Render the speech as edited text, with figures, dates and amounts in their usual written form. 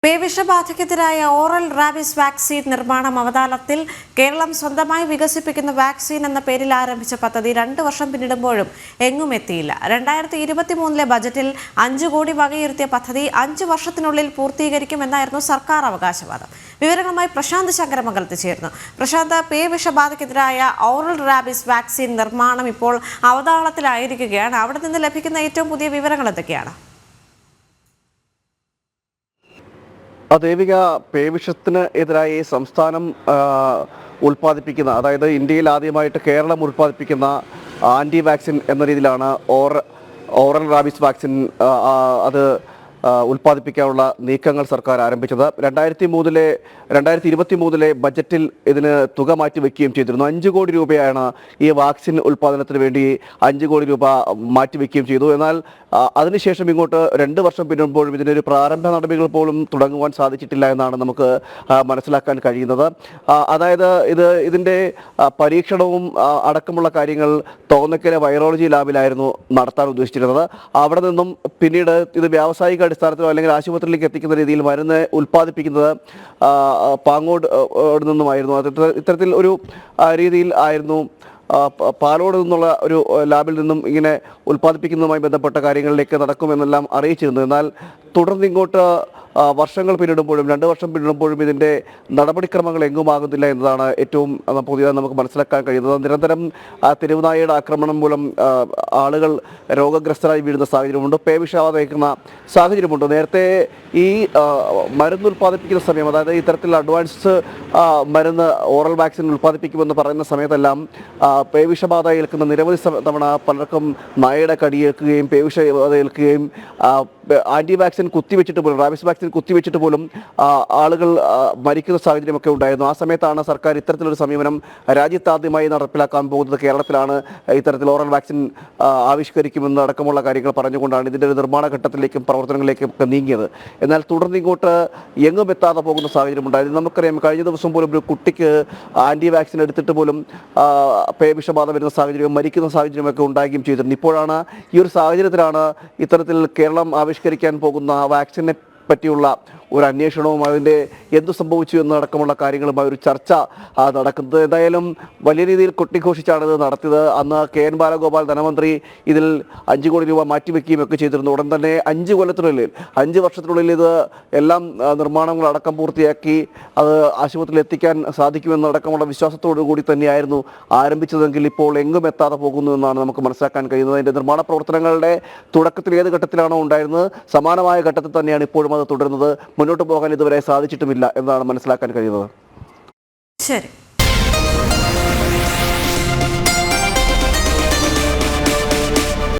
പേവിഷബാധയ്ക്കെതിരായ oral rabies vaccine നിർമ്മാണം അവതാളത്തിൽ. കേരളം സ്വന്തമായി വികസിപ്പിക്കുന്ന വാക്സിൻ എന്ന പേരിൽ ആരംഭിച്ച പദ്ധതി 2 വർഷം പിന്നിടുമ്പോഴും എങ്ങും എത്തിയില്ല. 2023 ബജറ്റിൽ 5 കോടി വകയിരുത്തിയ പദ്ധതി 5 വർഷത്തിനുള്ളിൽ പൂർത്തീകരിക്കുമെന്നായിരുന്നു സർക്കാർ അവകാശവാദം. വിവരങ്ങളുമായി പ്രശാന്ത് ശങ്കരമംഗലത്ത് ചേർന്നു. പ്രശാന്ത്, പേവിഷബാധയ്ക്കെതിരായ ഓറൽ റാബീസ് വാക്സിൻ നിർമ്മാണം ഇപ്പോൾ അവതാളത്തിലായിരിക്കുകയാണ്. അവിടെ നിന്ന് ലഭിക്കുന്ന ഏറ്റവും പുതിയ വിവരങ്ങൾ എന്തൊക്കെയാണ്? ദേവിക, പേവിഷത്തിന് എതിരായി സംസ്ഥാനം ഉൽപ്പാദിപ്പിക്കുന്ന, അതായത് ഇന്ത്യയിൽ ആദ്യമായിട്ട് കേരളം ഉൽപ്പാദിപ്പിക്കുന്ന ആൻറ്റി വാക്സിൻ എന്ന രീതിയിലാണ് ഓറൽ റാബീസ് വാക്സിൻ അത് ഉൽപ്പാദിപ്പിക്കാനുള്ള നീക്കങ്ങൾ സർക്കാർ ആരംഭിച്ചത്. 2023 ബജറ്റിൽ ഇതിന് തുക മാറ്റിവെക്കുകയും ചെയ്തിരുന്നു. 5 കോടി രൂപയാണ് ഈ വാക്സിൻ ഉൽപ്പാദനത്തിന് വേണ്ടി 5 കോടി രൂപ മാറ്റിവെക്കുകയും ചെയ്തു. എന്നാൽ അതിനുശേഷം ഇങ്ങോട്ട് 2 വർഷം പിന്നിടുമ്പോഴും ഇതിനൊരു പ്രാരംഭ നടപടികൾ പോലും തുടങ്ങുവാൻ സാധിച്ചിട്ടില്ല എന്നാണ് നമുക്ക് മനസ്സിലാക്കാൻ കഴിയുന്നത്. അതായത് ഇതിൻ്റെ പരീക്ഷണവും അടക്കമുള്ള കാര്യങ്ങൾ തോന്നക്കര വൈറോളജി ലാബിലായിരുന്നു നടത്താൻ ഉദ്ദേശിച്ചിരുന്നത്. അവിടെ നിന്നും പിന്നീട് ഇത് വ്യാവസായിക അടിസ്ഥാനത്തിലോ അല്ലെങ്കിൽ ആശുപത്രിയിലേക്ക് എത്തിക്കുന്ന രീതിയിൽ മരുന്ന് ഉൽപ്പാദിപ്പിക്കുന്നത് പാങ്ങോട് നിന്നുമായിരുന്നു. ഇത്തരത്തിൽ ഒരു രീതിയിൽ ആയിരുന്നു പാലോട് നിന്നുള്ള ഒരു ലാബിൽ നിന്നും ഇങ്ങനെ ഉൽപ്പാദിപ്പിക്കുന്നതുമായി ബന്ധപ്പെട്ട കാര്യങ്ങളിലേക്ക് നടക്കുമെന്നെല്ലാം അറിയിച്ചിരുന്നു. എന്നാൽ തുടർന്ന് ഇങ്ങോട്ട് വർഷങ്ങൾ പിന്നിടുമ്പോഴും 2 വർഷം പിന്നിടുമ്പോഴും ഇതിൻ്റെ നടപടിക്രമങ്ങൾ എങ്ങുമാകുന്നില്ല എന്നതാണ് ഏറ്റവും പുതിയതായി നമുക്ക് മനസ്സിലാക്കാൻ കഴിയുന്നത്. നിരന്തരം തെരുവുനായയുടെ ആക്രമണം മൂലം ആളുകൾ രോഗഗ്രസ്തരായി വീഴുന്ന സാഹചര്യമുണ്ട്, പേവിഷബാധ ഏൽക്കുന്ന സാഹചര്യമുണ്ട്. നേരത്തെ ഈ മരുന്ന് ഉൽപ്പാദിപ്പിക്കുന്ന സമയം, അതായത് ഇത്തരത്തിൽ അഡ്വാൻസ് മരുന്ന് ഓറൽ വാക്സിൻ ഉൽപ്പാദിപ്പിക്കുമെന്ന് പറയുന്ന സമയത്തെല്ലാം പേവിഷബാധ ഏൽക്കുന്ന നിരവധി തവണ പലർക്കും നായയുടെ കടിയേൽക്കുകയും പേവിഷബാധ ഏൽക്കുകയും ആൻറ്റി വാക്സിൻ കുത്തിവെച്ചിട്ട് പോലും, റാബീസ് വാക്സിൻ കുത്തിവെച്ചിട്ട് പോലും ആളുകൾ മരിക്കുന്ന സാഹചര്യമൊക്കെ ഉണ്ടായിരുന്നു. ആ സമയത്താണ് സർക്കാർ ഇത്തരത്തിലൊരു സമീപനം രാജ്യത്താദ്യമായി നടപ്പിലാക്കാൻ പോകുന്നത്. കേരളത്തിലാണ് ഇത്തരത്തിൽ ഓറൽ വാക്സിൻ ആവിഷ്കരിക്കുമെന്ന് അടക്കമുള്ള കാര്യങ്ങൾ പറഞ്ഞുകൊണ്ടാണ് ഇതിൻ്റെ ഒരു നിർമ്മാണ ഘട്ടത്തിലേക്കും പ്രവർത്തനങ്ങളിലേക്കും ഒക്കെ നീങ്ങിയത്. എന്നാൽ തുടർന്ന് ഇങ്ങോട്ട് എങ്ങും എത്താതെ പോകുന്ന സാഹചര്യം ഉണ്ടായിരുന്നു. നമുക്കറിയാം, കഴിഞ്ഞ ദിവസം പോലും ഒരു കുട്ടിക്ക് ആൻറ്റി വാക്സിൻ എടുത്തിട്ട് പോലും പേവിഷബാധ വരുന്ന സാഹചര്യവും മരിക്കുന്ന സാഹചര്യമൊക്കെ ഉണ്ടാകുകയും ചെയ്തിട്ടുണ്ട്. ഇപ്പോഴാണ് ഈ ഒരു സാഹചര്യത്തിലാണ് ഇത്തരത്തിൽ കേരളം ആവിഷ്കരിക്കാൻ പോകുന്ന വാക്സിനെ പറ്റിയുള്ള ഒരു അന്വേഷണവും അതിൻ്റെ എന്തു സംഭവിച്ചു എന്നടക്കമുള്ള കാര്യങ്ങളുമായി ഒരു ചർച്ച നടക്കുന്നത്. എന്തായാലും വലിയ രീതിയിൽ കൊട്ടിഘോഷിച്ചാണ് ഇത് നടത്തിയത്. അന്ന് KN ബാലഗോപാൽ ധനമന്ത്രി ഇതിൽ 5 കോടി രൂപ മാറ്റിവെക്കുകയും ഒക്കെ ചെയ്തിരുന്നു. ഉടൻ തന്നെ 5 കൊല്ലത്തിനുള്ളിൽ, 5 വർഷത്തിനുള്ളിൽ ഇത് എല്ലാം നിർമ്മാണങ്ങളടക്കം പൂർത്തിയാക്കി അത് ആശുപത്രിയിൽ എത്തിക്കാൻ സാധിക്കുമെന്നടക്കമുള്ള വിശ്വാസത്തോടു കൂടി തന്നെയായിരുന്നു ആരംഭിച്ചതെങ്കിൽ ഇപ്പോൾ എങ്ങും എത്താതെ പോകുന്നു എന്നാണ് നമുക്ക് മനസ്സിലാക്കാൻ കഴിയുന്നത്. അതിൻ്റെ നിർമ്മാണ പ്രവർത്തനങ്ങളുടെ തുടക്കത്തിൽ ഏത് ഘട്ടത്തിലാണോ ഉണ്ടായിരുന്നത്, സമാനമായ ഘട്ടത്തിൽ തന്നെയാണ് ഇപ്പോഴും അത് തുടരുന്നത്. മുന്നോട്ട് പോകാൻ ഇതുവരെ സാധിച്ചിട്ടുമില്ല എന്നാണ് മനസ്സിലാക്കാൻ കഴിയുന്നത്. ശരി.